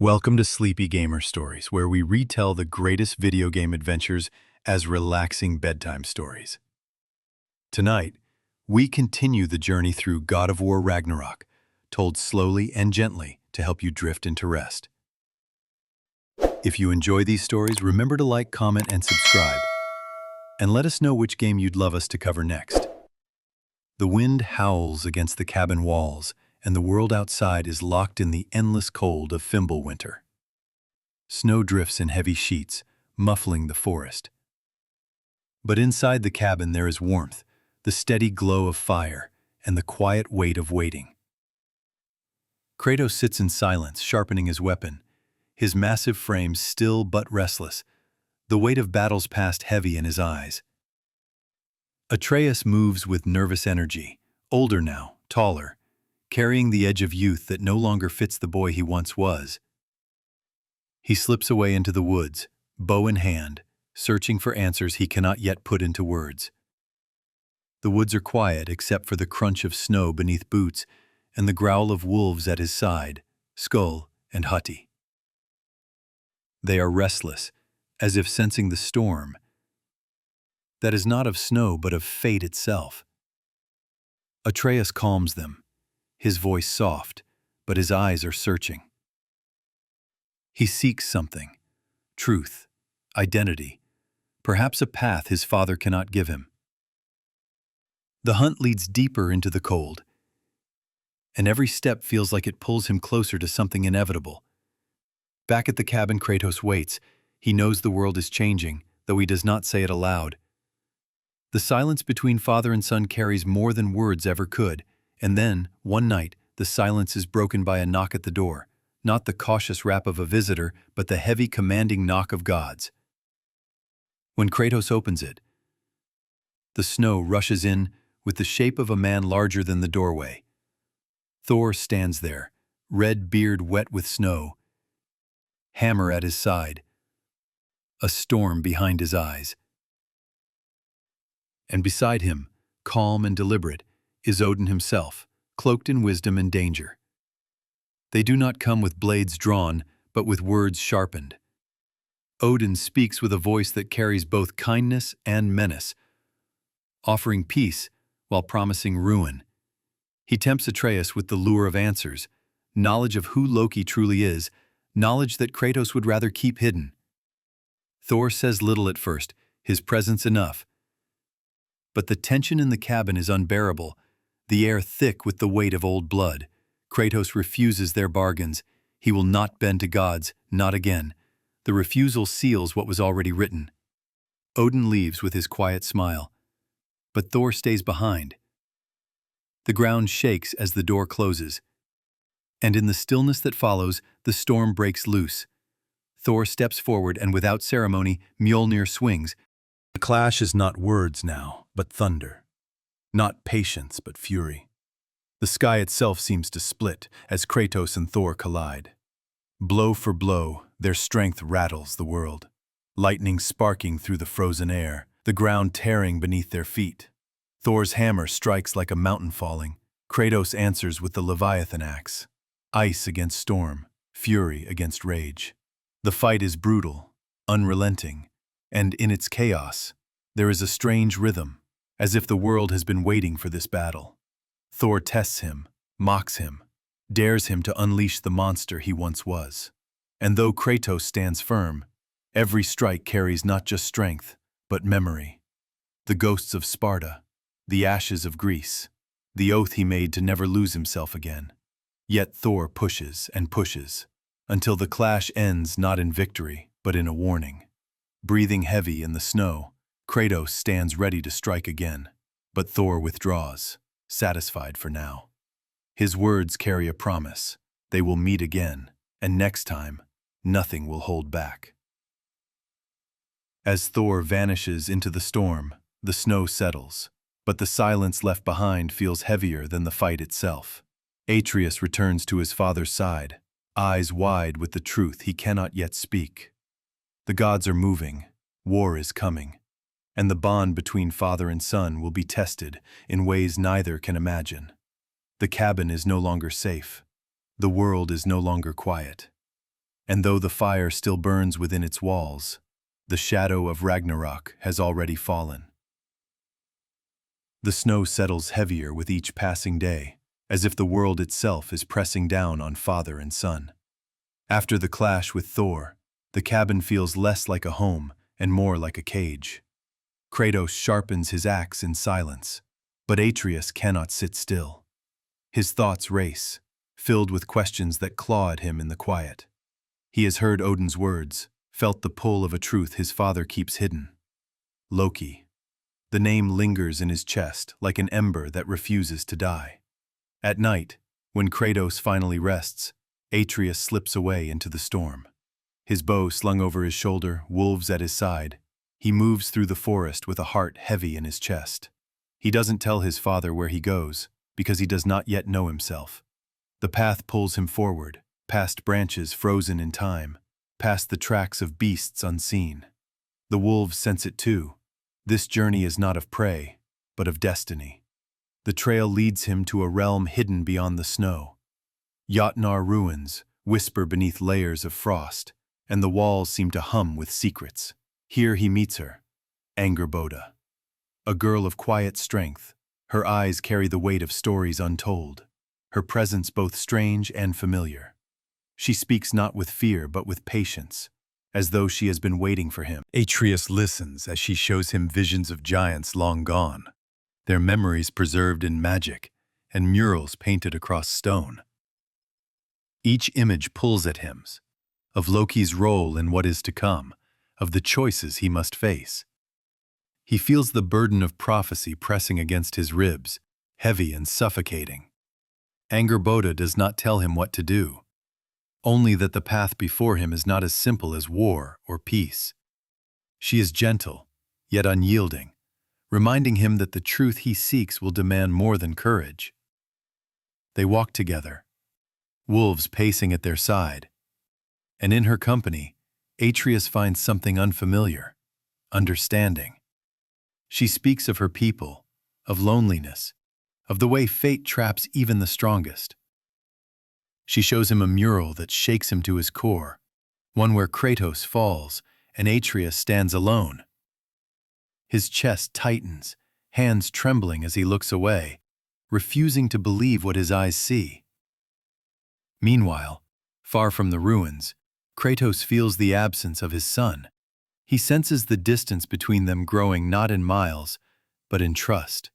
Welcome to Sleepy Gamer Stories, where we retell the greatest video game adventures as relaxing bedtime stories. Tonight, we continue the journey through God of War Ragnarok, told slowly and gently to help you drift into rest. If you enjoy these stories, remember to like, comment, and subscribe, and let us know which game you'd love us to cover next. The wind howls against the cabin walls, and the world outside is locked in the endless cold of Fimbulwinter. Snow drifts in heavy sheets, muffling the forest. But inside the cabin there is warmth, the steady glow of fire, and the quiet weight of waiting. Kratos sits in silence, sharpening his weapon, his massive frame still but restless, the weight of battle's past heavy in his eyes. Atreus moves with nervous energy, older now, taller, carrying the edge of youth that no longer fits the boy he once was. He slips away into the woods, bow in hand, searching for answers he cannot yet put into words. The woods are quiet except for the crunch of snow beneath boots and the growl of wolves at his side, Skull and Hati. They are restless, as if sensing the storm that is not of snow but of fate itself. Atreus calms them, his voice soft, but his eyes are searching. He seeks something, truth, identity, perhaps a path his father cannot give him. The hunt leads deeper into the cold, and every step feels like it pulls him closer to something inevitable. Back at the cabin, Kratos waits. He knows the world is changing, though he does not say it aloud. The silence between father and son carries more than words ever could, and then, one night, the silence is broken by a knock at the door, not the cautious rap of a visitor, but the heavy, commanding knock of gods. When Kratos opens it, the snow rushes in with the shape of a man larger than the doorway. Thor stands there, red beard wet with snow, hammer at his side, a storm behind his eyes. And beside him, calm and deliberate, is Odin himself, cloaked in wisdom and danger. They do not come with blades drawn, but with words sharpened. Odin speaks with a voice that carries both kindness and menace, offering peace while promising ruin. He tempts Atreus with the lure of answers, knowledge of who Loki truly is, knowledge that Kratos would rather keep hidden. Thor says little at first, his presence enough. But the tension in the cabin is unbearable, the air thick with the weight of old blood. Kratos refuses their bargains. He will not bend to gods, not again. The refusal seals what was already written. Odin leaves with his quiet smile, but Thor stays behind. The ground shakes as the door closes, and in the stillness that follows, the storm breaks loose. Thor steps forward, and without ceremony, Mjolnir swings. The clash is not words now, but thunder. Not patience, but fury. The sky itself seems to split as Kratos and Thor collide. Blow for blow, their strength rattles the world. Lightning sparking through the frozen air, the ground tearing beneath their feet. Thor's hammer strikes like a mountain falling. Kratos answers with the Leviathan axe. Ice against storm, fury against rage. The fight is brutal, unrelenting, and in its chaos, there is a strange rhythm, as if the world has been waiting for this battle. Thor tests him, mocks him, dares him to unleash the monster he once was. And though Kratos stands firm, every strike carries not just strength, but memory. The ghosts of Sparta, the ashes of Greece, the oath he made to never lose himself again. Yet Thor pushes and pushes, until the clash ends not in victory, but in a warning. Breathing heavy in the snow, Kratos stands ready to strike again, but Thor withdraws, satisfied for now. His words carry a promise. They will meet again, and next time, nothing will hold back. As Thor vanishes into the storm, the snow settles, but the silence left behind feels heavier than the fight itself. Atreus returns to his father's side, eyes wide with the truth he cannot yet speak. The gods are moving, war is coming, and the bond between father and son will be tested in ways neither can imagine. The cabin is no longer safe. The world is no longer quiet. And though the fire still burns within its walls, the shadow of Ragnarok has already fallen. The snow settles heavier with each passing day, as if the world itself is pressing down on father and son. After the clash with Thor, the cabin feels less like a home and more like a cage. Kratos sharpens his axe in silence, but Atreus cannot sit still. His thoughts race, filled with questions that claw at him in the quiet. He has heard Odin's words, felt the pull of a truth his father keeps hidden. Loki. The name lingers in his chest like an ember that refuses to die. At night, when Kratos finally rests, Atreus slips away into the storm. His bow slung over his shoulder, wolves at his side, he moves through the forest with a heart heavy in his chest. He doesn't tell his father where he goes, because he does not yet know himself. The path pulls him forward, past branches frozen in time, past the tracks of beasts unseen. The wolves sense it too. This journey is not of prey, but of destiny. The trail leads him to a realm hidden beyond the snow. Jotnar ruins whisper beneath layers of frost, and the walls seem to hum with secrets. Here he meets her, Angrboda. A girl of quiet strength, her eyes carry the weight of stories untold, her presence both strange and familiar. She speaks not with fear but with patience, as though she has been waiting for him. Atreus listens as she shows him visions of giants long gone, their memories preserved in magic and murals painted across stone. Each image pulls at him, of Loki's role in what is to come, of the choices he must face. He feels the burden of prophecy pressing against his ribs, heavy and suffocating. Angrboda does not tell him what to do, only that the path before him is not as simple as war or peace. She is gentle, yet unyielding, reminding him that the truth he seeks will demand more than courage. They walk together, wolves pacing at their side, and in her company, Atreus finds something unfamiliar, understanding. She speaks of her people, of loneliness, of the way fate traps even the strongest. She shows him a mural that shakes him to his core, one where Kratos falls and Atreus stands alone. His chest tightens, hands trembling as he looks away, refusing to believe what his eyes see. Meanwhile, far from the ruins, Kratos feels the absence of his son. He senses the distance between them growing not in miles, but in trust.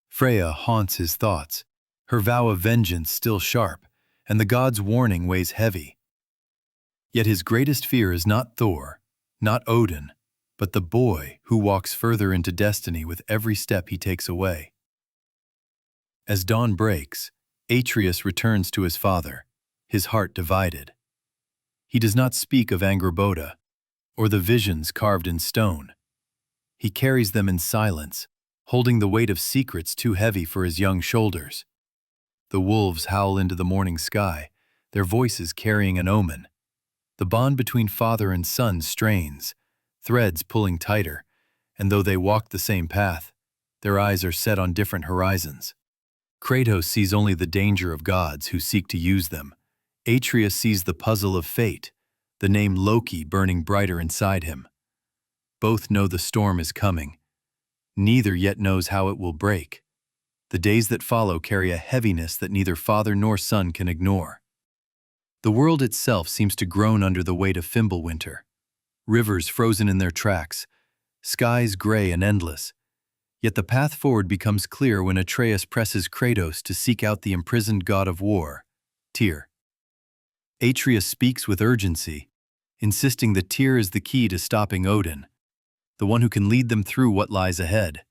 Freya haunts his thoughts, her vow of vengeance still sharp, and the god's warning weighs heavy. Yet his greatest fear is not Thor, not Odin, but the boy who walks further into destiny with every step he takes away. As dawn breaks, Atreus returns to his father, his heart divided. He does not speak of Angrboda, or the visions carved in stone. He carries them in silence, holding the weight of secrets too heavy for his young shoulders. The wolves howl into the morning sky, their voices carrying an omen. The bond between father and son strains, threads pulling tighter, and though they walk the same path, their eyes are set on different horizons. Kratos sees only the danger of gods who seek to use them. Atreus sees the puzzle of fate, the name Loki burning brighter inside him. Both know the storm is coming. Neither yet knows how it will break. The days that follow carry a heaviness that neither father nor son can ignore. The world itself seems to groan under the weight of Fimbulwinter. Rivers frozen in their tracks, skies gray and endless. Yet the path forward becomes clear when Atreus presses Kratos to seek out the imprisoned god of war, Tyr. Atreus speaks with urgency, insisting that Tyr is the key to stopping Odin, the one who can lead them through what lies ahead.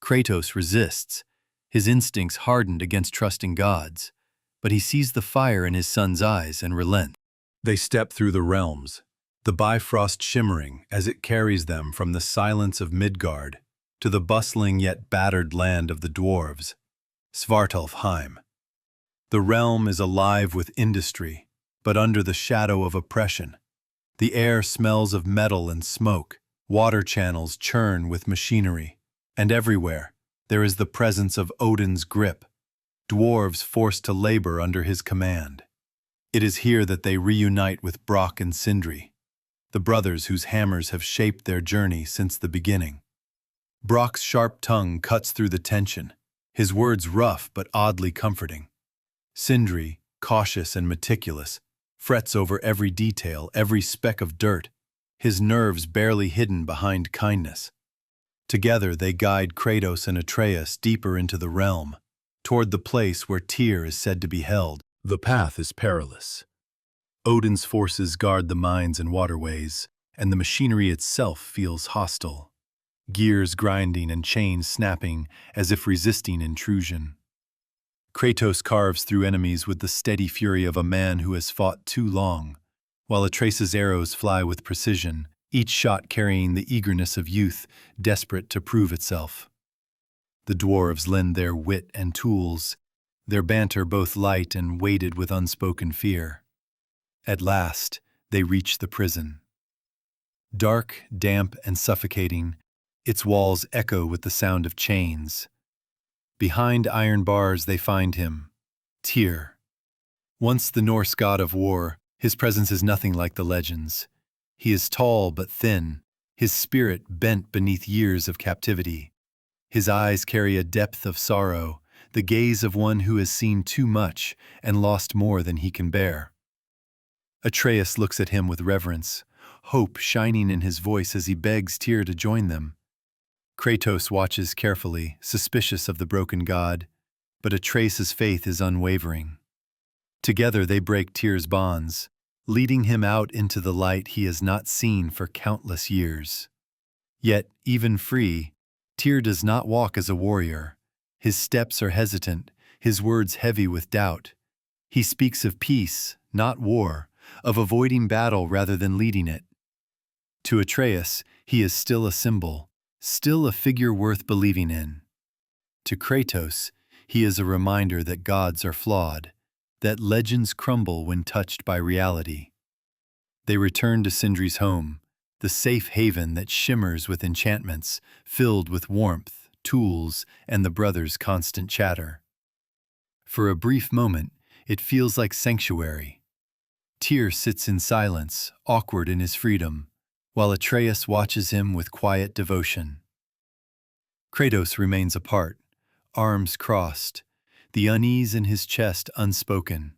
Kratos resists, his instincts hardened against trusting gods, but he sees the fire in his son's eyes and relents. They step through the realms, the Bifrost shimmering as it carries them from the silence of Midgard to the bustling yet battered land of the dwarves, Svartalfheim. The realm is alive with industry, but under the shadow of oppression. The air smells of metal and smoke, water channels churn with machinery, and everywhere there is the presence of Odin's grip, dwarves forced to labor under his command. It is here that they reunite with Brock and Sindri, the brothers whose hammers have shaped their journey since the beginning. Brock's sharp tongue cuts through the tension, his words rough but oddly comforting. Sindri, cautious and meticulous, frets over every detail, every speck of dirt, his nerves barely hidden behind kindness. Together they guide Kratos and Atreus deeper into the realm, toward the place where Tyr is said to be held. The path is perilous. Odin's forces guard the mines and waterways, and the machinery itself feels hostile, gears grinding and chains snapping as if resisting intrusion. Kratos carves through enemies with the steady fury of a man who has fought too long, while Atreus' arrows fly with precision, each shot carrying the eagerness of youth, desperate to prove itself. The dwarves lend their wit and tools, their banter both light and weighted with unspoken fear. At last, they reach the prison. Dark, damp, and suffocating, its walls echo with the sound of chains. Behind iron bars they find him, Tyr. Once the Norse god of war, his presence is nothing like the legends. He is tall but thin, his spirit bent beneath years of captivity. His eyes carry a depth of sorrow, the gaze of one who has seen too much and lost more than he can bear. Atreus looks at him with reverence, hope shining in his voice as he begs Tyr to join them. Kratos watches carefully, suspicious of the broken god, but Atreus' faith is unwavering. Together they break Tyr's bonds, leading him out into the light he has not seen for countless years. Yet, even free, Tyr does not walk as a warrior. His steps are hesitant, his words heavy with doubt. He speaks of peace, not war, of avoiding battle rather than leading it. To Atreus, he is still a symbol, still a figure worth believing in. To Kratos, he is a reminder that gods are flawed, that legends crumble when touched by reality. They return to Sindri's home, the safe haven that shimmers with enchantments, filled with warmth, tools, and the brothers' constant chatter. For a brief moment, it feels like sanctuary. Tyr sits in silence, awkward in his freedom, while Atreus watches him with quiet devotion. Kratos remains apart, arms crossed, the unease in his chest unspoken.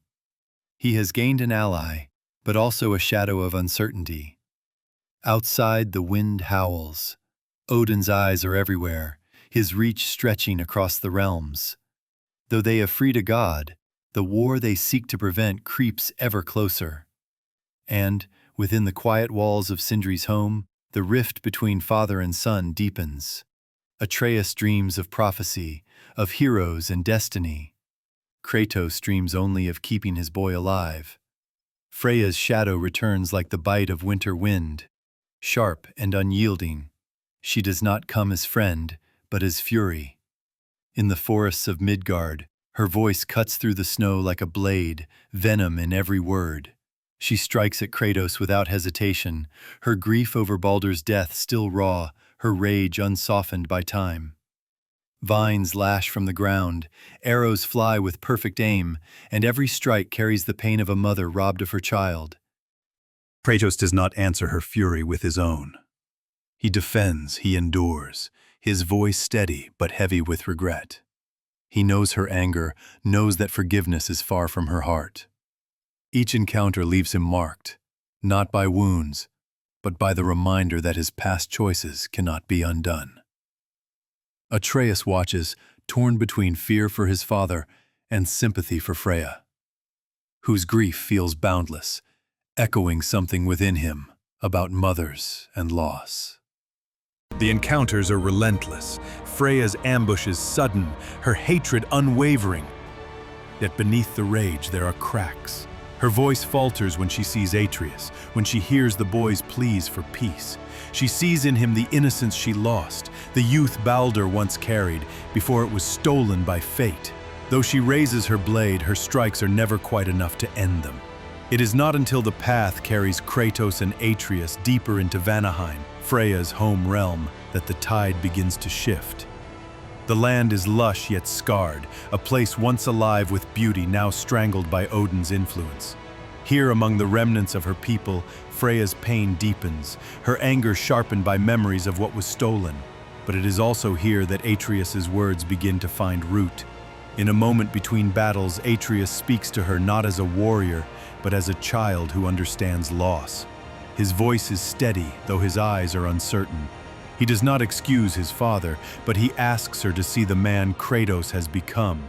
He has gained an ally, but also a shadow of uncertainty. Outside, the wind howls. Odin's eyes are everywhere, his reach stretching across the realms. Though they have freed a god, the war they seek to prevent creeps ever closer. And, within the quiet walls of Sindri's home, the rift between father and son deepens. Atreus dreams of prophecy, of heroes and destiny. Kratos dreams only of keeping his boy alive. Freya's shadow returns like the bite of winter wind, sharp and unyielding. She does not come as friend, but as fury. In the forests of Midgard, her voice cuts through the snow like a blade, venom in every word. She strikes at Kratos without hesitation, her grief over Baldur's death still raw, her rage unsoftened by time. Vines lash from the ground, arrows fly with perfect aim, and every strike carries the pain of a mother robbed of her child. Kratos does not answer her fury with his own. He defends, he endures, his voice steady but heavy with regret. He knows her anger, knows that forgiveness is far from her heart. Each encounter leaves him marked, not by wounds, but by the reminder that his past choices cannot be undone. Atreus watches, torn between fear for his father and sympathy for Freya, whose grief feels boundless, echoing something within him about mothers and loss. The encounters are relentless, Freya's ambush is sudden, her hatred unwavering. Yet beneath the rage there are cracks. Her voice falters when she sees Atreus, when she hears the boy's pleas for peace. She sees in him the innocence she lost, the youth Baldur once carried, before it was stolen by fate. Though she raises her blade, her strikes are never quite enough to end them. It is not until the path carries Kratos and Atreus deeper into Vanaheim, Freya's home realm, that the tide begins to shift. The land is lush yet scarred, a place once alive with beauty now strangled by Odin's influence. Here among the remnants of her people, Freya's pain deepens, her anger sharpened by memories of what was stolen. But it is also here that Atreus's words begin to find root. In a moment between battles, Atreus speaks to her not as a warrior, but as a child who understands loss. His voice is steady, though his eyes are uncertain. He does not excuse his father, but he asks her to see the man Kratos has become,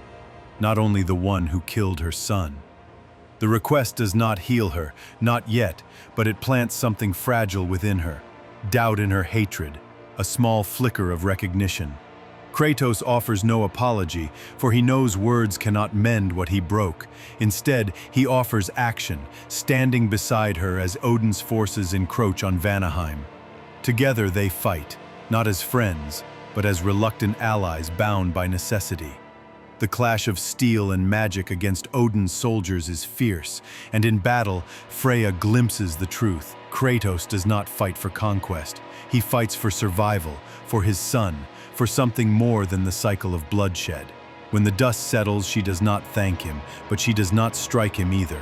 not only the one who killed her son. The request does not heal her, not yet, but it plants something fragile within her, doubt in her hatred, a small flicker of recognition. Kratos offers no apology, for he knows words cannot mend what he broke. Instead, he offers action, standing beside her as Odin's forces encroach on Vanaheim. Together they fight, not as friends, but as reluctant allies bound by necessity. The clash of steel and magic against Odin's soldiers is fierce, and in battle, Freya glimpses the truth. Kratos does not fight for conquest. He fights for survival, for his son, for something more than the cycle of bloodshed. When the dust settles, she does not thank him, but she does not strike him either.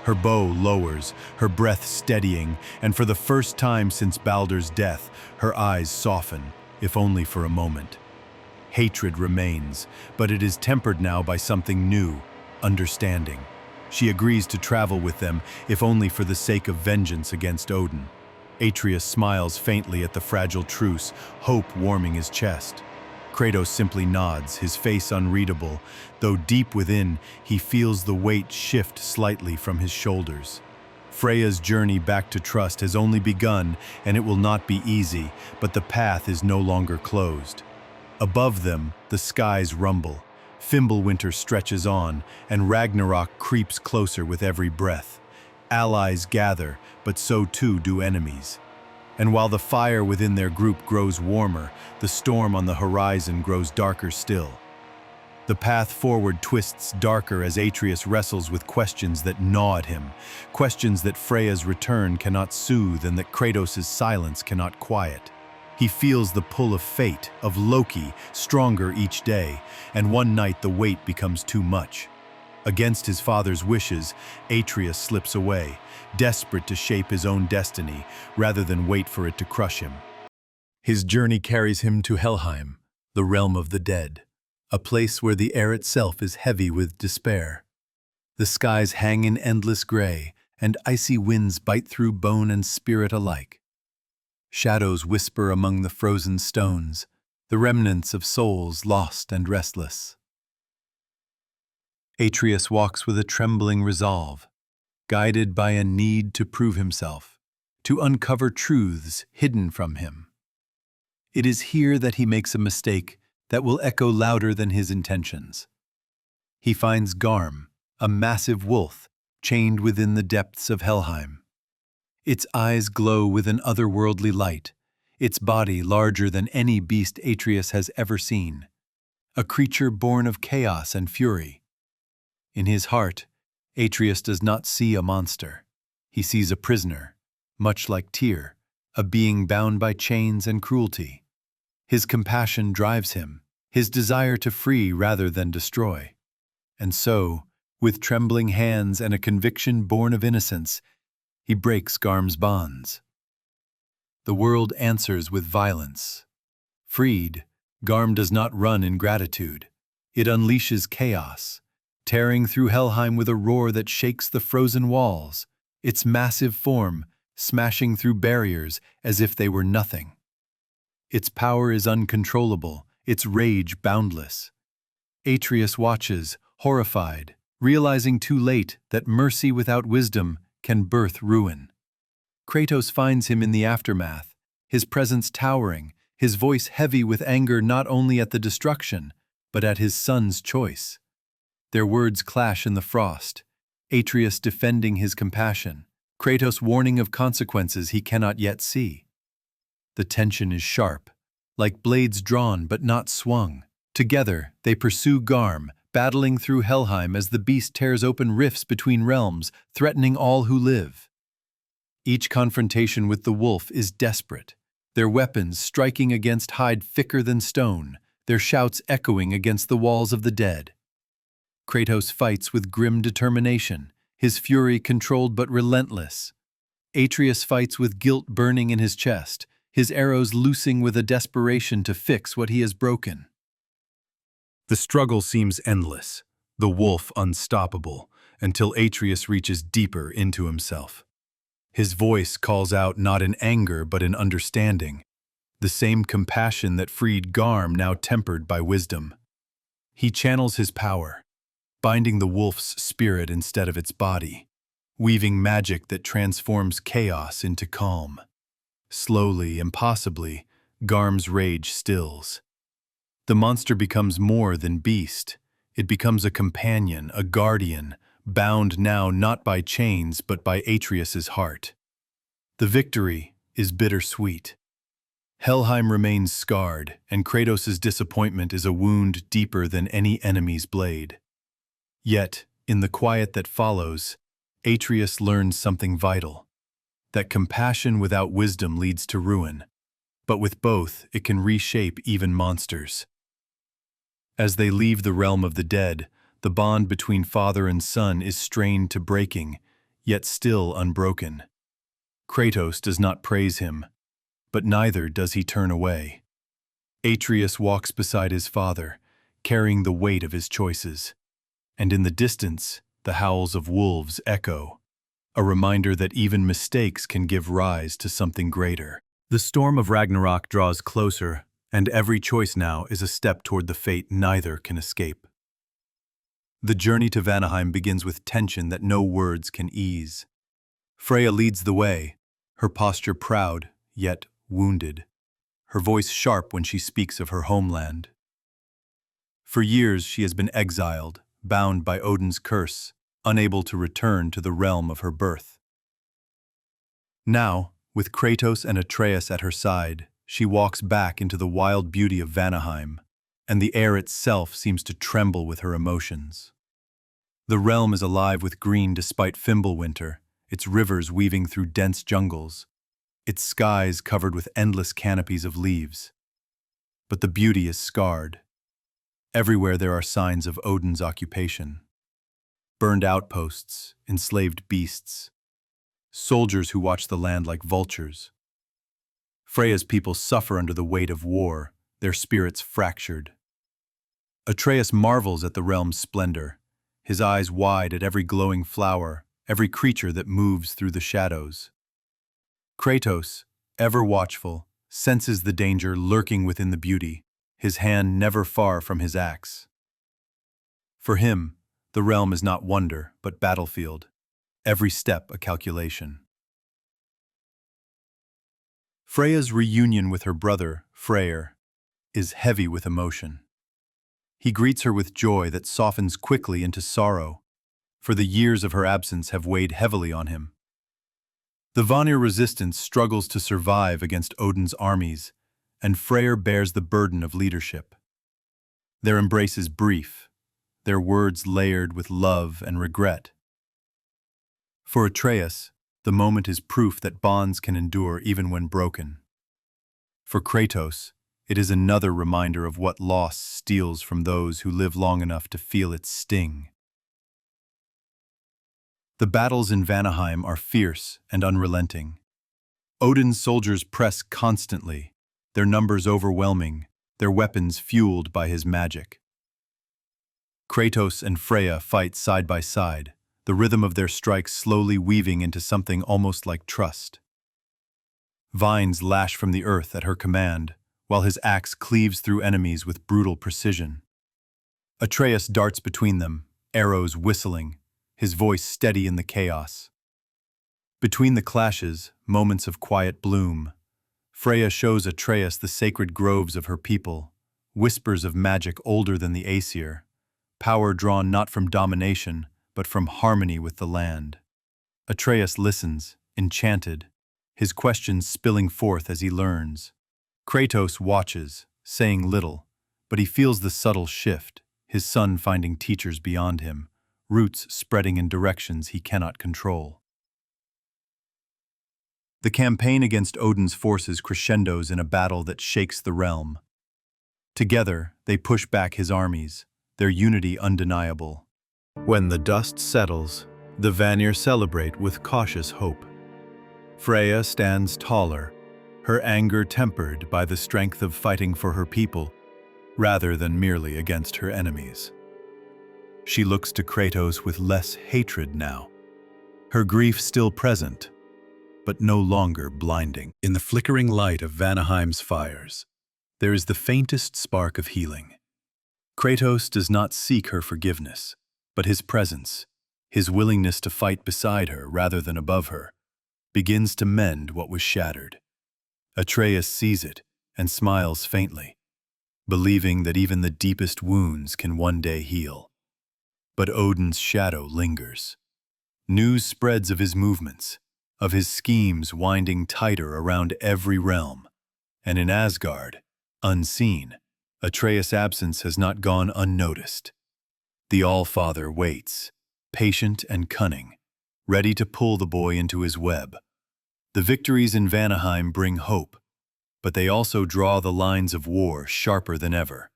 Her bow lowers, her breath steadying, and for the first time since Baldur's death, her eyes soften, if only for a moment. Hatred remains, but it is tempered now by something new, understanding. She agrees to travel with them, if only for the sake of vengeance against Odin. Atreus smiles faintly at the fragile truce, hope warming his chest. Kratos simply nods, his face unreadable, though deep within, he feels the weight shift slightly from his shoulders. Freya's journey back to trust has only begun, and it will not be easy, but the path is no longer closed. Above them, the skies rumble. Fimbulwinter stretches on, and Ragnarok creeps closer with every breath. Allies gather, but so too do enemies. And while the fire within their group grows warmer, the storm on the horizon grows darker still. The path forward twists darker as Atreus wrestles with questions that gnaw at him, questions that Freya's return cannot soothe and that Kratos' silence cannot quiet. He feels the pull of fate, of Loki, stronger each day, and one night the weight becomes too much. Against his father's wishes, Atreus slips away, desperate to shape his own destiny rather than wait for it to crush him. His journey carries him to Helheim, the realm of the dead, a place where the air itself is heavy with despair. The skies hang in endless gray, and icy winds bite through bone and spirit alike. Shadows whisper among the frozen stones, the remnants of souls lost and restless. Atreus walks with a trembling resolve, guided by a need to prove himself, to uncover truths hidden from him. It is here that he makes a mistake that will echo louder than his intentions. He finds Garm, a massive wolf, chained within the depths of Helheim. Its eyes glow with an otherworldly light, its body larger than any beast Atreus has ever seen, a creature born of chaos and fury. In his heart, Atreus does not see a monster. He sees a prisoner, much like Tyr, a being bound by chains and cruelty. His compassion drives him, his desire to free rather than destroy. And so, with trembling hands and a conviction born of innocence, he breaks Garm's bonds. The world answers with violence. Freed, Garm does not run in gratitude. It unleashes chaos, tearing through Helheim with a roar that shakes the frozen walls, its massive form smashing through barriers as if they were nothing. Its power is uncontrollable, its rage boundless. Atreus watches, horrified, realizing too late that mercy without wisdom can birth ruin. Kratos finds him in the aftermath, his presence towering, his voice heavy with anger not only at the destruction, but at his son's choice. Their words clash in the frost, Atreus defending his compassion, Kratos warning of consequences he cannot yet see. The tension is sharp, like blades drawn but not swung. Together, they pursue Garm, battling through Helheim as the beast tears open rifts between realms, threatening all who live. Each confrontation with the wolf is desperate, their weapons striking against hide thicker than stone, their shouts echoing against the walls of the dead. Kratos fights with grim determination, his fury controlled but relentless. Atreus fights with guilt burning in his chest, his arrows loosing with a desperation to fix what he has broken. The struggle seems endless, the wolf unstoppable, until Atreus reaches deeper into himself. His voice calls out not in anger but in understanding, the same compassion that freed Garm, now tempered by wisdom. He channels his power, binding the wolf's spirit instead of its body, weaving magic that transforms chaos into calm. Slowly, impossibly, Garm's rage stills. The monster becomes more than beast. It becomes a companion, a guardian, bound now not by chains but by Atreus's heart. The victory is bittersweet. Helheim remains scarred, and Kratos' disappointment is a wound deeper than any enemy's blade. Yet, in the quiet that follows, Atreus learns something vital. That compassion without wisdom leads to ruin, but with both it can reshape even monsters. As they leave the realm of the dead, the bond between father and son is strained to breaking, yet still unbroken. Kratos does not praise him, but neither does he turn away. Atreus walks beside his father, carrying the weight of his choices. And in the distance, the howls of wolves echo, a reminder that even mistakes can give rise to something greater. The storm of Ragnarok draws closer, and every choice now is a step toward the fate neither can escape. The journey to Vanaheim begins with tension that no words can ease. Freya leads the way, her posture proud, yet wounded, her voice sharp when she speaks of her homeland. For years she has been exiled, bound by Odin's curse, unable to return to the realm of her birth. Now, with Kratos and Atreus at her side, she walks back into the wild beauty of Vanaheim, and the air itself seems to tremble with her emotions. The realm is alive with green despite Fimbulwinter, its rivers weaving through dense jungles, its skies covered with endless canopies of leaves. But the beauty is scarred. Everywhere there are signs of Odin's occupation. Burned outposts, enslaved beasts, soldiers who watch the land like vultures. Freya's people suffer under the weight of war, their spirits fractured. Atreus marvels at the realm's splendor, his eyes wide at every glowing flower, every creature that moves through the shadows. Kratos, ever watchful, senses the danger lurking within the beauty, his hand never far from his axe. For him, the realm is not wonder, but battlefield, every step a calculation. Freya's reunion with her brother, Freyr, is heavy with emotion. He greets her with joy that softens quickly into sorrow, for the years of her absence have weighed heavily on him. The Vanir resistance struggles to survive against Odin's armies, and Freyr bears the burden of leadership. Their embrace is brief, their words layered with love and regret. For Atreus, the moment is proof that bonds can endure even when broken. For Kratos, it is another reminder of what loss steals from those who live long enough to feel its sting. The battles in Vanaheim are fierce and unrelenting. Odin's soldiers press constantly, their numbers overwhelming, their weapons fueled by his magic. Kratos and Freya fight side by side, the rhythm of their strikes slowly weaving into something almost like trust. Vines lash from the earth at her command, while his axe cleaves through enemies with brutal precision. Atreus darts between them, arrows whistling, his voice steady in the chaos. Between the clashes, moments of quiet bloom, Freya shows Atreus the sacred groves of her people, whispers of magic older than the Aesir, power drawn not from domination, but from harmony with the land. Atreus listens, enchanted, his questions spilling forth as he learns. Kratos watches, saying little, but he feels the subtle shift, his son finding teachers beyond him, roots spreading in directions he cannot control. The campaign against Odin's forces crescendos in a battle that shakes the realm. Together, they push back his armies, their unity undeniable. When the dust settles, The Vanir celebrate with cautious hope. Freya stands taller, her anger tempered by the strength of fighting for her people, rather than merely against her enemies. She looks to Kratos with less hatred now, her grief still present, but no longer blinding. In the flickering light of Vanaheim's fires, there is the faintest spark of healing. Kratos does not seek her forgiveness, but his presence, his willingness to fight beside her rather than above her, begins to mend what was shattered. Atreus sees it and smiles faintly, believing that even the deepest wounds can one day heal. But Odin's shadow lingers. News spreads of his movements, of his schemes winding tighter around every realm. And in Asgard, unseen, Atreus' absence has not gone unnoticed. The All-Father waits, patient and cunning, ready to pull the boy into his web. The victories in Vanaheim bring hope, but they also draw the lines of war sharper than ever.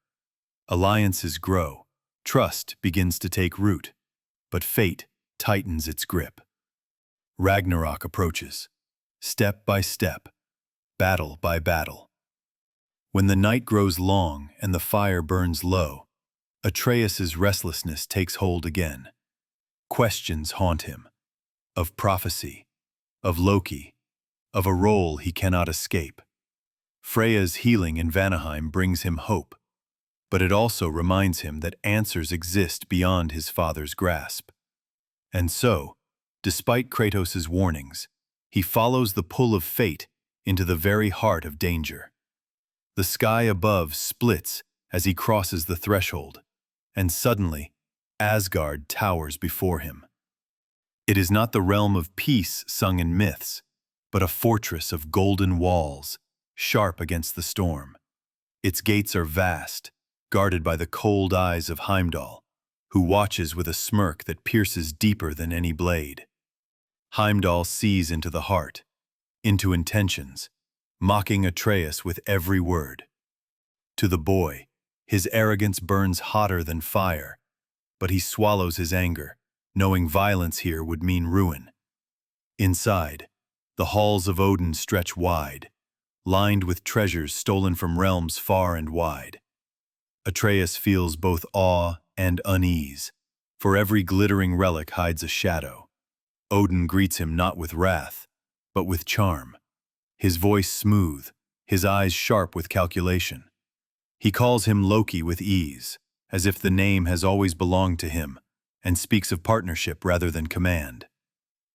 Alliances grow, trust begins to take root, but fate tightens its grip. Ragnarok approaches, step by step, battle by battle. When the night grows long and the fire burns low, Atreus' restlessness takes hold again. Questions haunt him, of prophecy, of Loki, of a role he cannot escape. Freya's healing in Vanaheim brings him hope, but it also reminds him that answers exist beyond his father's grasp. And so, despite Kratos' warnings, he follows the pull of fate into the very heart of danger. The sky above splits as he crosses the threshold, and suddenly, Asgard towers before him. It is not the realm of peace sung in myths, but a fortress of golden walls, sharp against the storm. Its gates are vast, guarded by the cold eyes of Heimdall, who watches with a smirk that pierces deeper than any blade. Heimdall sees into the heart, into intentions, mocking Atreus with every word. To the boy, his arrogance burns hotter than fire, but he swallows his anger, knowing violence here would mean ruin. Inside, the halls of Odin stretch wide, lined with treasures stolen from realms far and wide. Atreus feels both awe and unease, for every glittering relic hides a shadow. Odin greets him not with wrath, but with charm, his voice smooth, his eyes sharp with calculation. He calls him Loki with ease, as if the name has always belonged to him, and speaks of partnership rather than command.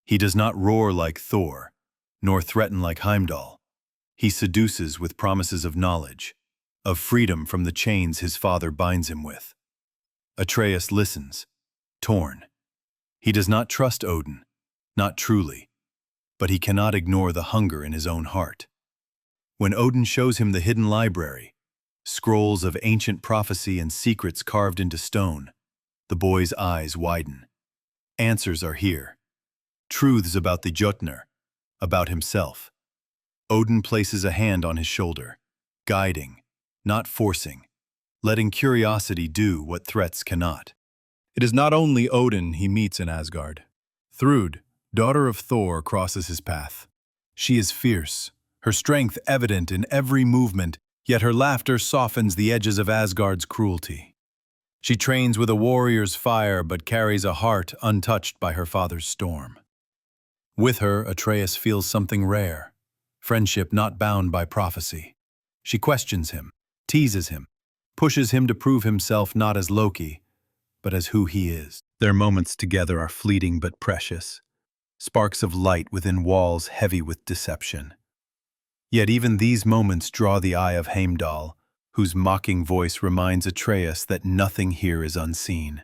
He does not roar like Thor, nor threaten like Heimdall. He seduces with promises of knowledge, of freedom from the chains his father binds him with. Atreus listens, torn. He does not trust Odin, not truly, but he cannot ignore the hunger in his own heart. When Odin shows him the hidden library, scrolls of ancient prophecy and secrets carved into stone, the boy's eyes widen. Answers are here. Truths about the Jotnar, about himself. Odin places a hand on his shoulder, guiding, not forcing, letting curiosity do what threats cannot. It is not only Odin he meets in Asgard. Thrud, daughter of Thor, crosses his path. She is fierce, her strength evident in every movement, yet her laughter softens the edges of Asgard's cruelty. She trains with a warrior's fire but carries a heart untouched by her father's storm. With her, Atreus feels something rare, friendship not bound by prophecy. She questions him, teases him, pushes him to prove himself not as Loki, but as who he is. Their moments together are fleeting but precious, sparks of light within walls heavy with deception. Yet even these moments draw the eye of Heimdall, whose mocking voice reminds Atreus that nothing here is unseen.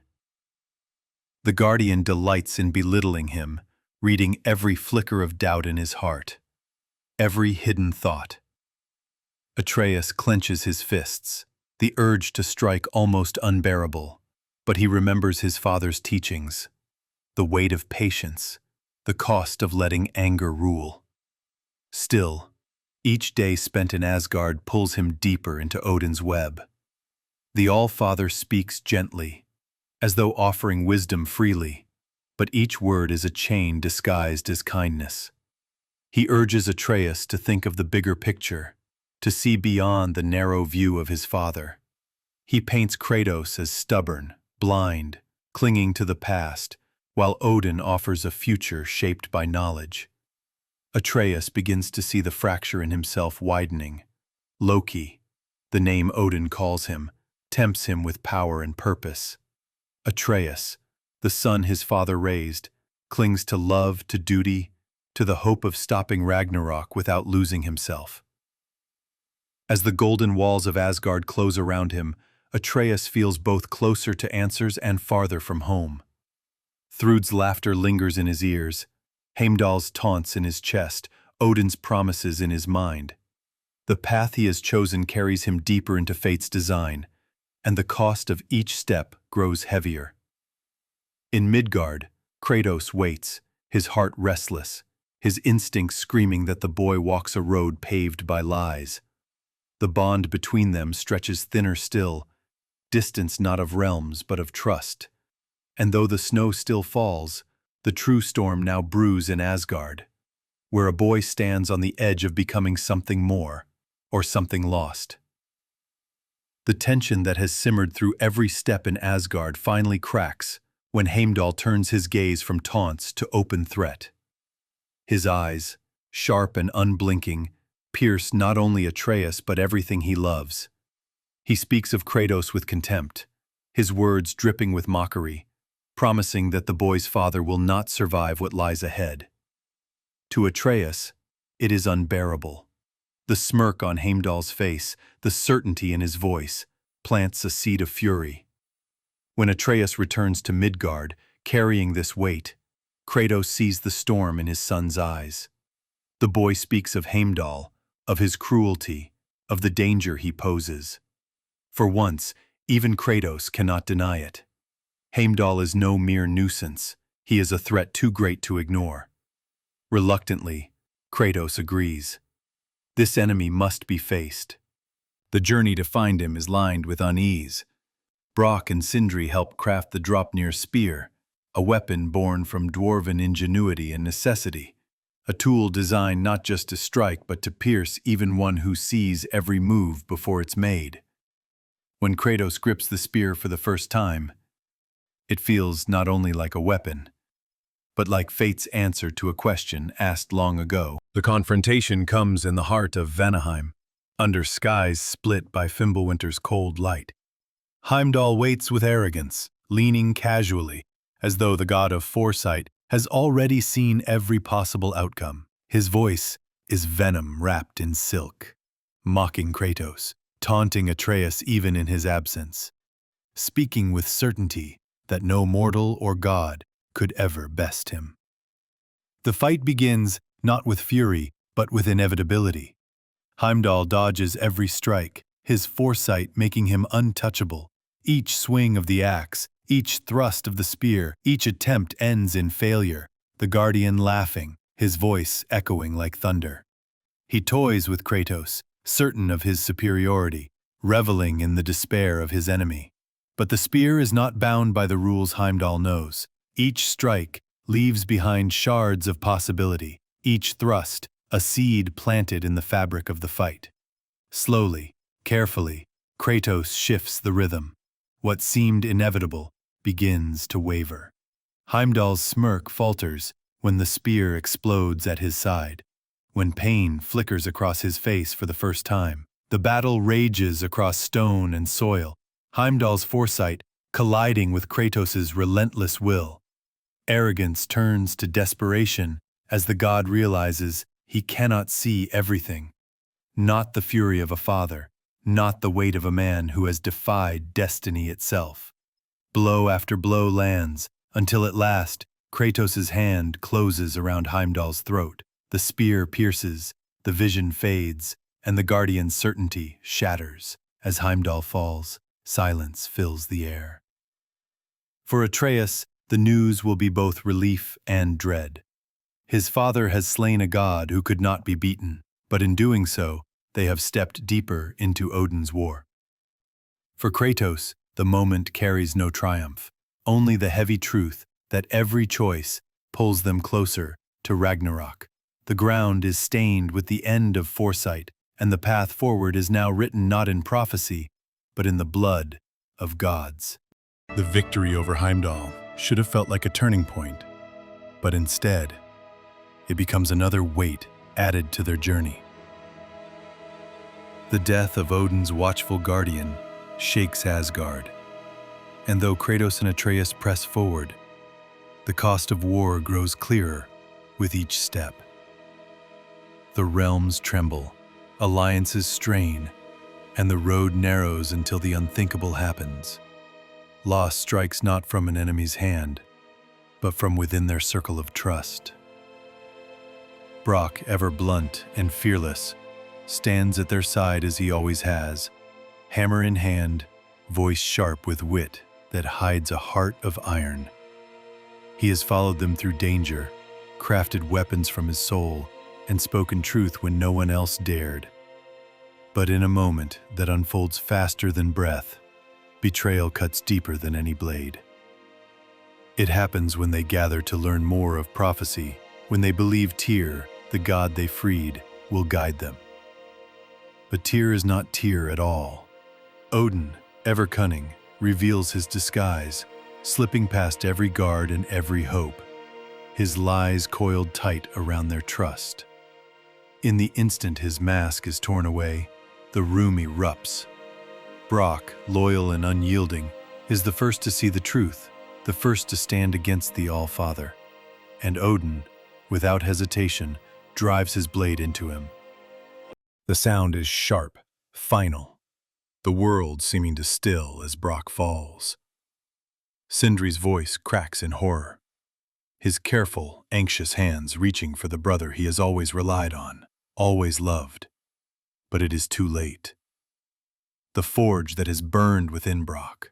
The Guardian delights in belittling him, reading every flicker of doubt in his heart, every hidden thought. Atreus clenches his fists, the urge to strike almost unbearable, but he remembers his father's teachings, the weight of patience, the cost of letting anger rule. Still, each day spent in Asgard pulls him deeper into Odin's web. The All-Father speaks gently, as though offering wisdom freely, but each word is a chain disguised as kindness. He urges Atreus to think of the bigger picture, to see beyond the narrow view of his father. He paints Kratos as stubborn, blind, clinging to the past, while Odin offers a future shaped by knowledge. Atreus begins to see the fracture in himself widening. Loki, the name Odin calls him, tempts him with power and purpose. Atreus, the son his father raised, clings to love, to duty, to the hope of stopping Ragnarok without losing himself. As the golden walls of Asgard close around him, Atreus feels both closer to answers and farther from home. Thrud's laughter lingers in his ears, Heimdall's taunts in his chest, Odin's promises in his mind. The path he has chosen carries him deeper into fate's design, and the cost of each step grows heavier. In Midgard, Kratos waits, his heart restless, his instincts screaming that the boy walks a road paved by lies. The bond between them stretches thinner still, distance not of realms but of trust. And though the snow still falls, the true storm now brews in Asgard, where a boy stands on the edge of becoming something more, or something lost. The tension that has simmered through every step in Asgard finally cracks when Heimdall turns his gaze from taunts to open threat. His eyes, sharp and unblinking, pierce not only Atreus but everything he loves. He speaks of Kratos with contempt, his words dripping with mockery, promising that the boy's father will not survive what lies ahead. To Atreus, it is unbearable. The smirk on Heimdall's face, the certainty in his voice, plants a seed of fury. When Atreus returns to Midgard, carrying this weight, Kratos sees the storm in his son's eyes. The boy speaks of Heimdall, of his cruelty, of the danger he poses. For once, even Kratos cannot deny it. Heimdall is no mere nuisance, he is a threat too great to ignore. Reluctantly, Kratos agrees. This enemy must be faced. The journey to find him is lined with unease. Brock and Sindri help craft the Draupnir spear, a weapon born from dwarven ingenuity and necessity, a tool designed not just to strike but to pierce even one who sees every move before it's made. When Kratos grips the spear for the first time, it feels not only like a weapon, but like fate's answer to a question asked long ago. The confrontation comes in the heart of Vanaheim, under skies split by Fimbulwinter's cold light. Heimdall waits with arrogance, leaning casually, as though the god of foresight has already seen every possible outcome. His voice is venom wrapped in silk, mocking Kratos, taunting Atreus even in his absence, speaking with certainty that no mortal or god could ever best him. The fight begins not with fury, but with inevitability. Heimdall dodges every strike, his foresight making him untouchable. Each swing of the axe, each thrust of the spear, each attempt ends in failure, the guardian laughing, his voice echoing like thunder. He toys with Kratos, certain of his superiority, reveling in the despair of his enemy. But the spear is not bound by the rules Heimdall knows. Each strike leaves behind shards of possibility, each thrust a seed planted in the fabric of the fight. Slowly, carefully, Kratos shifts the rhythm. What seemed inevitable begins to waver. Heimdall's smirk falters when the spear explodes at his side, when pain flickers across his face for the first time. The battle rages across stone and soil, Heimdall's foresight colliding with Kratos' relentless will. Arrogance turns to desperation as the god realizes he cannot see everything. Not the fury of a father, not the weight of a man who has defied destiny itself. Blow after blow lands, until at last Kratos' hand closes around Heimdall's throat. The spear pierces, the vision fades, and the guardian's certainty shatters. As Heimdall falls, silence fills the air. For Atreus, the news will be both relief and dread. His father has slain a god who could not be beaten, but in doing so, they have stepped deeper into Odin's war. For Kratos, the moment carries no triumph, only the heavy truth that every choice pulls them closer to Ragnarok. The ground is stained with the end of foresight, and the path forward is now written not in prophecy, but in the blood of gods. The victory over Heimdall should have felt like a turning point, but instead, it becomes another weight added to their journey. The death of Odin's watchful guardian shakes Asgard, and though Kratos and Atreus press forward, the cost of war grows clearer with each step. The realms tremble, alliances strain, and the road narrows until the unthinkable happens. Loss strikes not from an enemy's hand, but from within their circle of trust. Brock, ever blunt and fearless, stands at their side as he always has, hammer in hand, voice sharp with wit that hides a heart of iron. He has followed them through danger, crafted weapons from his soul, and spoken truth when no one else dared. But in a moment that unfolds faster than breath, betrayal cuts deeper than any blade. It happens when they gather to learn more of prophecy, when they believe Tyr, the god they freed, will guide them. But Tyr is not Tyr at all. Odin, ever cunning, reveals his disguise, slipping past every guard and every hope, his lies coiled tight around their trust. In the instant his mask is torn away, the room erupts. Brock, loyal and unyielding, is the first to see the truth, the first to stand against the All-Father. And Odin, without hesitation, drives his blade into him. The sound is sharp, final, the world seeming to still as Brock falls. Sindri's voice cracks in horror, his careful, anxious hands reaching for the brother he has always relied on, always loved. But it is too late. The forge that has burned within Brock,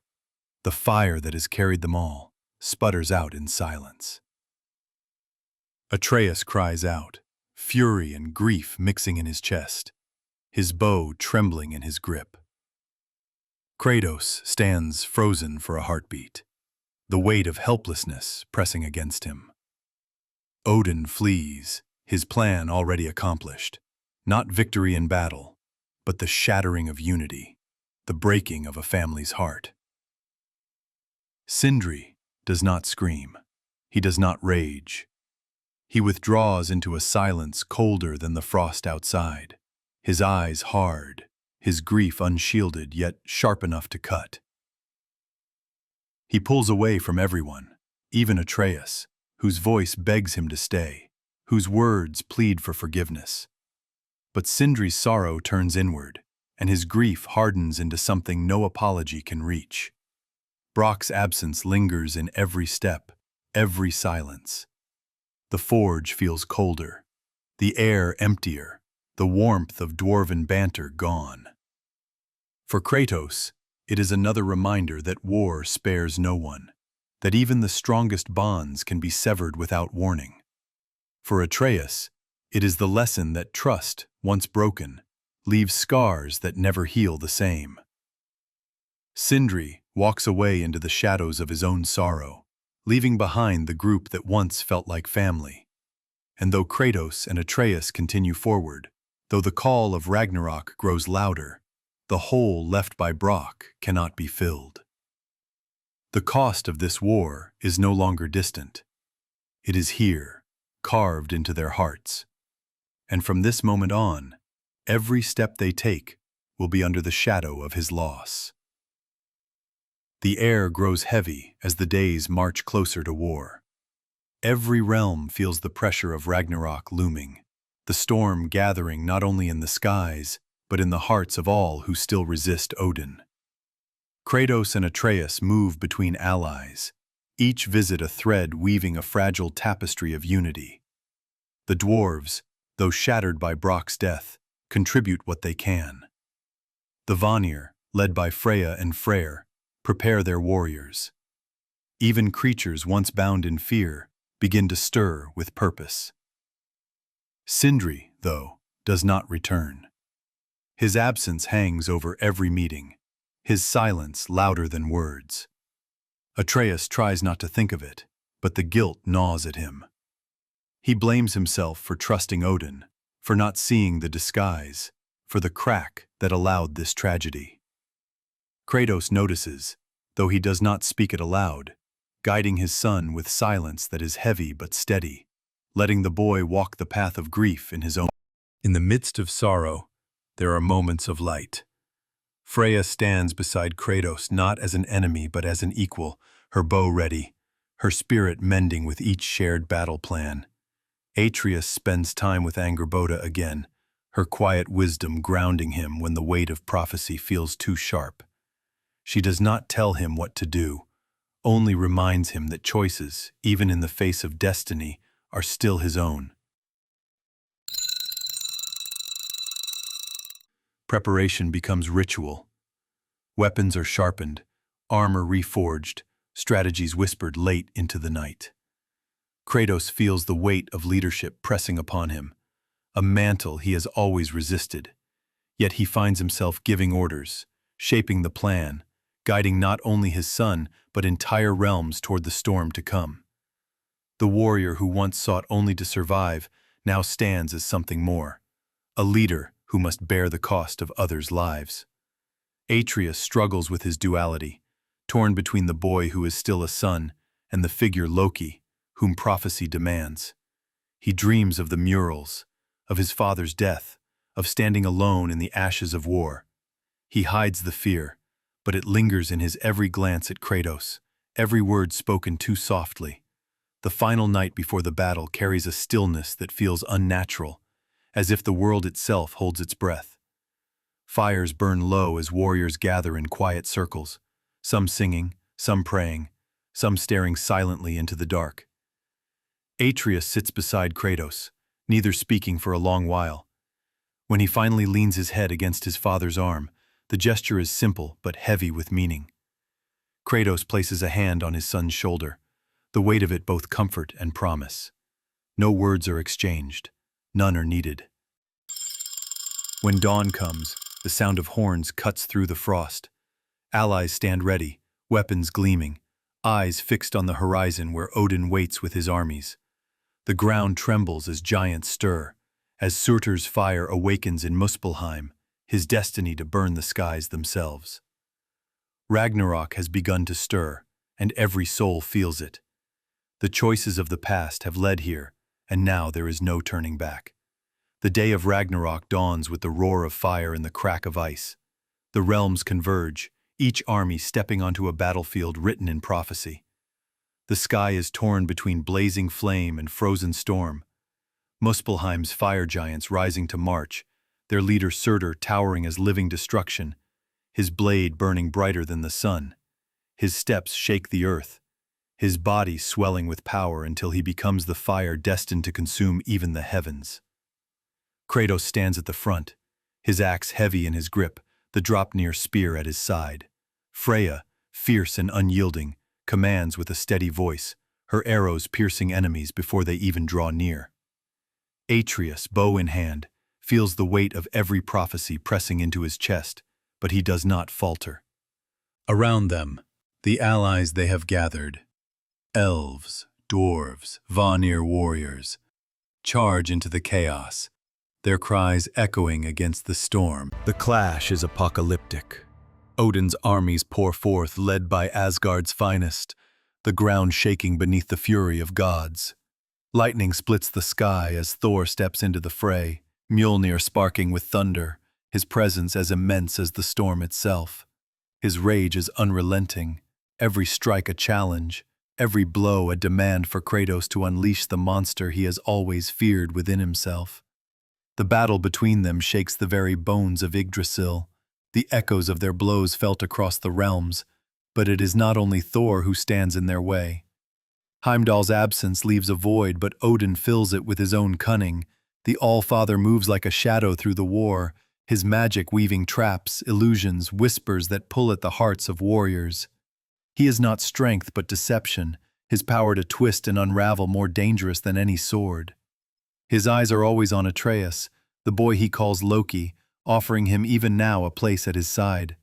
the fire that has carried them all, sputters out in silence. Atreus cries out, fury and grief mixing in his chest, his bow trembling in his grip. Kratos stands frozen for a heartbeat, the weight of helplessness pressing against him. Odin flees, his plan already accomplished, not victory in battle, but the shattering of unity, the breaking of a family's heart. Sindri does not scream. He does not rage. He withdraws into a silence colder than the frost outside, his eyes hard, his grief unshielded yet sharp enough to cut. He pulls away from everyone, even Atreus, whose voice begs him to stay, whose words plead for forgiveness. But Sindri's sorrow turns inward, and his grief hardens into something no apology can reach. Brock's absence lingers in every step, every silence. The forge feels colder, the air emptier, the warmth of dwarven banter gone. For Kratos, it is another reminder that war spares no one, that even the strongest bonds can be severed without warning. For Atreus, it is the lesson that trust, once broken, leaves scars that never heal the same. Sindri walks away into the shadows of his own sorrow, leaving behind the group that once felt like family. And though Kratos and Atreus continue forward, though the call of Ragnarok grows louder, the hole left by Brock cannot be filled. The cost of this war is no longer distant. It is here, carved into their hearts. And from this moment on, every step they take will be under the shadow of his loss. The air grows heavy as the days march closer to war. Every realm feels the pressure of Ragnarok looming, the storm gathering not only in the skies, but in the hearts of all who still resist Odin. Kratos and Atreus move between allies, each visit a thread weaving a fragile tapestry of unity. The dwarves, though shattered by Brock's death, contribute what they can. The Vanir, led by Freya and Freyr, prepare their warriors. Even creatures once bound in fear begin to stir with purpose. Sindri, though, does not return. His absence hangs over every meeting, his silence louder than words. Atreus tries not to think of it, but the guilt gnaws at him. He blames himself for trusting Odin, for not seeing the disguise, for the crack that allowed this tragedy. Kratos notices, though he does not speak it aloud, guiding his son with silence that is heavy but steady, letting the boy walk the path of grief in his own. In the midst of sorrow, there are moments of light. Freya stands beside Kratos not as an enemy but as an equal, her bow ready, her spirit mending with each shared battle plan. Atreus spends time with Angrboda again, her quiet wisdom grounding him when the weight of prophecy feels too sharp. She does not tell him what to do, only reminds him that choices, even in the face of destiny, are still his own. Preparation becomes ritual. Weapons are sharpened, armor reforged, strategies whispered late into the night. Kratos feels the weight of leadership pressing upon him, a mantle he has always resisted. Yet he finds himself giving orders, shaping the plan, guiding not only his son but entire realms toward the storm to come. The warrior who once sought only to survive now stands as something more, a leader who must bear the cost of others' lives. Atreus struggles with his duality, torn between the boy who is still a son and the figure Loki, whom prophecy demands. He dreams of the murals, of his father's death, of standing alone in the ashes of war. He hides the fear, but it lingers in his every glance at Kratos, every word spoken too softly. The final night before the battle carries a stillness that feels unnatural, as if the world itself holds its breath. Fires burn low as warriors gather in quiet circles, some singing, some praying, some staring silently into the dark. Atreus sits beside Kratos, neither speaking for a long while. When he finally leans his head against his father's arm, the gesture is simple but heavy with meaning. Kratos places a hand on his son's shoulder, the weight of it both comfort and promise. No words are exchanged, none are needed. When dawn comes, the sound of horns cuts through the frost. Allies stand ready, weapons gleaming, eyes fixed on the horizon where Odin waits with his armies. The ground trembles as giants stir, as Surtur's fire awakens in Muspelheim, his destiny to burn the skies themselves. Ragnarok has begun to stir, and every soul feels it. The choices of the past have led here, and now there is no turning back. The day of Ragnarok dawns with the roar of fire and the crack of ice. The realms converge, each army stepping onto a battlefield written in prophecy. The sky is torn between blazing flame and frozen storm. Muspelheim's fire giants rising to march, their leader Surtur towering as living destruction, his blade burning brighter than the sun. His steps shake the earth, his body swelling with power until he becomes the fire destined to consume even the heavens. Kratos stands at the front, his axe heavy in his grip, the Draupnir spear at his side. Freya, fierce and unyielding, commands with a steady voice, her arrows piercing enemies before they even draw near. Atreus, bow in hand, feels the weight of every prophecy pressing into his chest, but he does not falter. Around them, the allies they have gathered, elves, dwarves, Vanir warriors, charge into the chaos, their cries echoing against the storm. The clash is apocalyptic. Odin's armies pour forth, led by Asgard's finest, the ground shaking beneath the fury of gods. Lightning splits the sky as Thor steps into the fray, Mjolnir sparking with thunder, his presence as immense as the storm itself. His rage is unrelenting, every strike a challenge, every blow a demand for Kratos to unleash the monster he has always feared within himself. The battle between them shakes the very bones of Yggdrasil, the echoes of their blows felt across the realms, but it is not only Thor who stands in their way. Heimdall's absence leaves a void, but Odin fills it with his own cunning. The All-Father moves like a shadow through the war, his magic weaving traps, illusions, whispers that pull at the hearts of warriors. He is not strength but deception, his power to twist and unravel more dangerous than any sword. His eyes are always on Atreus, the boy he calls Loki, offering him even now a place at his side.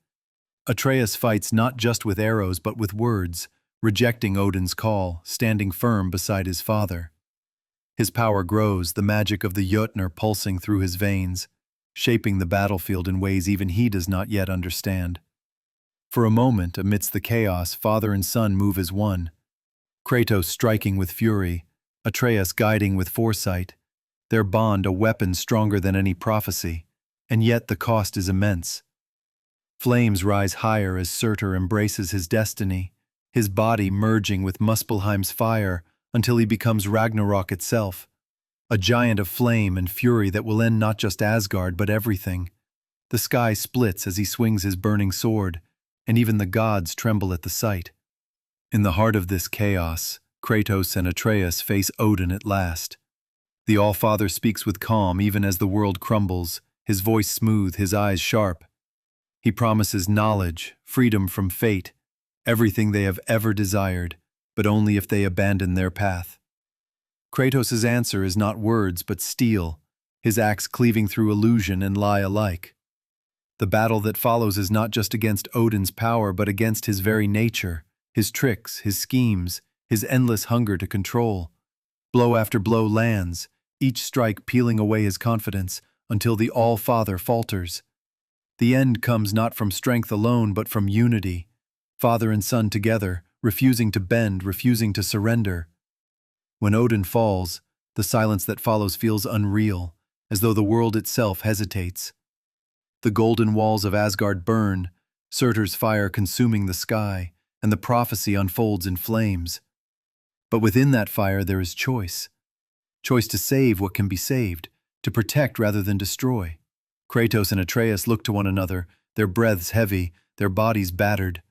Atreus fights not just with arrows but with words, rejecting Odin's call, standing firm beside his father. His power grows, the magic of the Jotnar pulsing through his veins, shaping the battlefield in ways even he does not yet understand. For a moment, amidst the chaos, father and son move as one. Kratos striking with fury, Atreus guiding with foresight, their bond a weapon stronger than any prophecy, and yet the cost is immense. Flames rise higher as Surtur embraces his destiny, his body merging with Muspelheim's fire until he becomes Ragnarok itself, a giant of flame and fury that will end not just Asgard but everything. The sky splits as he swings his burning sword, and even the gods tremble at the sight. In the heart of this chaos, Kratos and Atreus face Odin at last. The All-Father speaks with calm even as the world crumbles, his voice smooth, his eyes sharp. He promises knowledge, freedom from fate, everything they have ever desired, but only if they abandon their path. Kratos' answer is not words but steel, his axe cleaving through illusion and lie alike. The battle that follows is not just against Odin's power but against his very nature, his tricks, his schemes, his endless hunger to control. Blow after blow lands, each strike peeling away his confidence until the All-Father falters. The end comes not from strength alone but from unity, father and son together, refusing to bend, refusing to surrender. When Odin falls, the silence that follows feels unreal, as though the world itself hesitates. The golden walls of Asgard burn, Surtur's fire consuming the sky, and the prophecy unfolds in flames. But within that fire there is choice. Choice to save what can be saved, to protect rather than destroy. Kratos and Atreus look to one another, their breaths heavy, their bodies battered.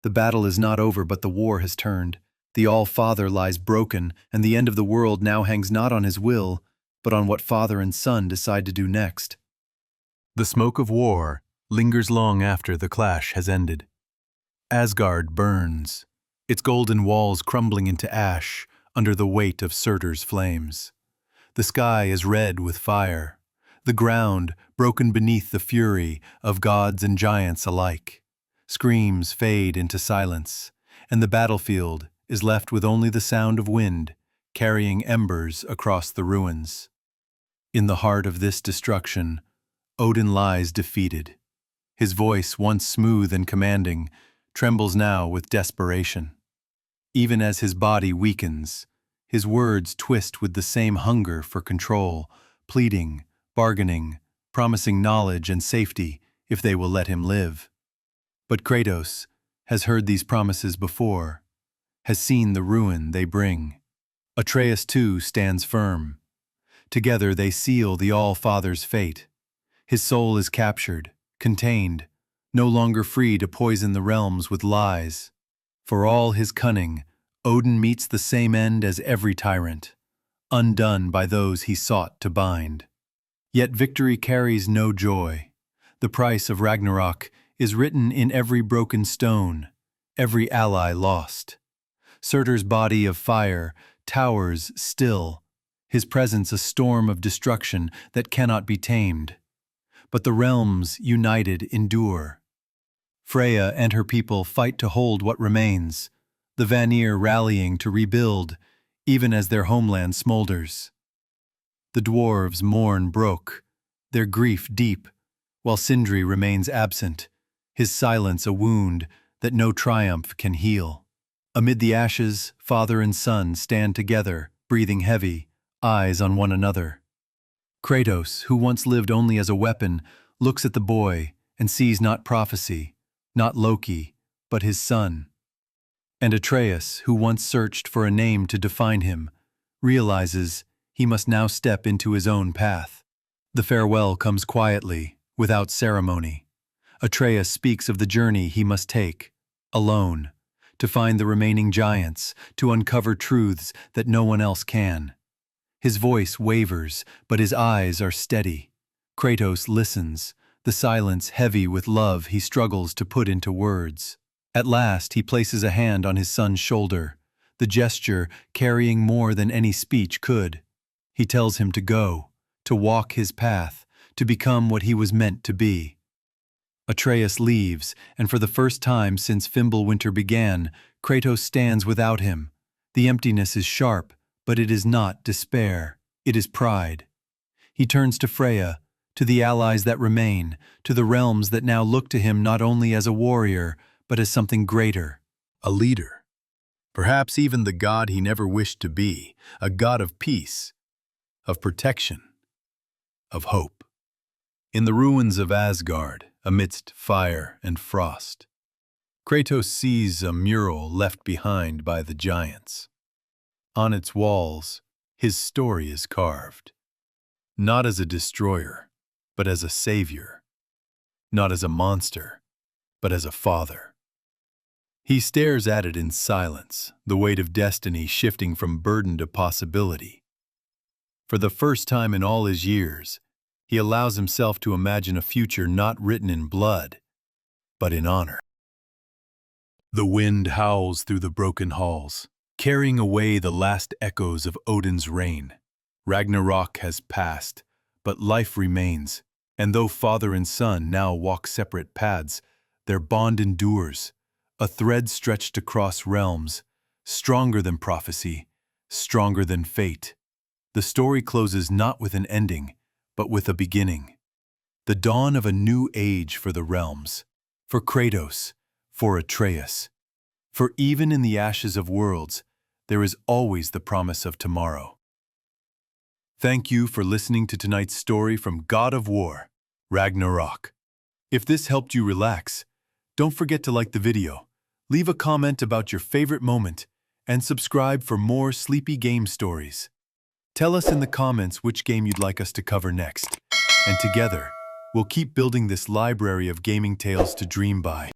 The battle is not over, but the war has turned. The All-Father lies broken, and the end of the world now hangs not on his will, but on what father and son decide to do next. The smoke of war lingers long after the clash has ended. Asgard burns, its golden walls crumbling into ash under the weight of Surtur's flames. The sky is red with fire, the ground broken beneath the fury of gods and giants alike. Screams fade into silence, and the battlefield is left with only the sound of wind carrying embers across the ruins. In the heart of this destruction, Odin lies defeated. His voice, once smooth and commanding, trembles now with desperation. Even as his body weakens, his words twist with the same hunger for control, pleading, bargaining, promising knowledge and safety if they will let him live. But Kratos has heard these promises before, has seen the ruin they bring. Atreus too stands firm. Together they seal the All-Father's fate. His soul is captured, contained, no longer free to poison the realms with lies. For all his cunning, Odin meets the same end as every tyrant, undone by those he sought to bind. Yet victory carries no joy. The price of Ragnarok is written in every broken stone, every ally lost. Surtur's body of fire towers still, his presence a storm of destruction that cannot be tamed. But the realms united endure. Freya and her people fight to hold what remains, the Vanir rallying to rebuild, even as their homeland smolders. The dwarves mourn Brok, their grief deep, while Sindri remains absent, his silence a wound that no triumph can heal. Amid the ashes, father and son stand together, breathing heavy, eyes on one another. Kratos, who once lived only as a weapon, looks at the boy and sees not prophecy, not Loki, but his son. And Atreus, who once searched for a name to define him, realizes he must now step into his own path. The farewell comes quietly, without ceremony. Atreus speaks of the journey he must take, alone, to find the remaining giants, to uncover truths that no one else can. His voice wavers, but his eyes are steady. Kratos listens, the silence heavy with love he struggles to put into words. At last he places a hand on his son's shoulder, the gesture carrying more than any speech could. He tells him to go, to walk his path, to become what he was meant to be. Atreus leaves, and for the first time since Fimbulwinter began, Kratos stands without him. The emptiness is sharp, but it is not despair. It is pride. He turns to Freya, to the allies that remain, to the realms that now look to him not only as a warrior, but as something greater. A leader. Perhaps even the god he never wished to be, a god of peace, of protection, of hope. In the ruins of Asgard, amidst fire and frost, Kratos sees a mural left behind by the giants. On its walls, his story is carved, not as a destroyer, but as a savior, not as a monster, but as a father. He stares at it in silence, the weight of destiny shifting from burden to possibility. For the first time in all his years, he allows himself to imagine a future not written in blood, but in honor. The wind howls through the broken halls, carrying away the last echoes of Odin's reign. Ragnarok has passed, but life remains, and though father and son now walk separate paths, their bond endures, a thread stretched across realms, stronger than prophecy, stronger than fate. The story closes not with an ending, but with a beginning. The dawn of a new age for the realms, for Kratos, for Atreus. For even in the ashes of worlds, there is always the promise of tomorrow. Thank you for listening to tonight's story from God of War, Ragnarok. If this helped you relax, don't forget to like the video, leave a comment about your favorite moment, and subscribe for more sleepy game stories. Tell us in the comments which game you'd like us to cover next, and together, we'll keep building this library of gaming tales to dream by.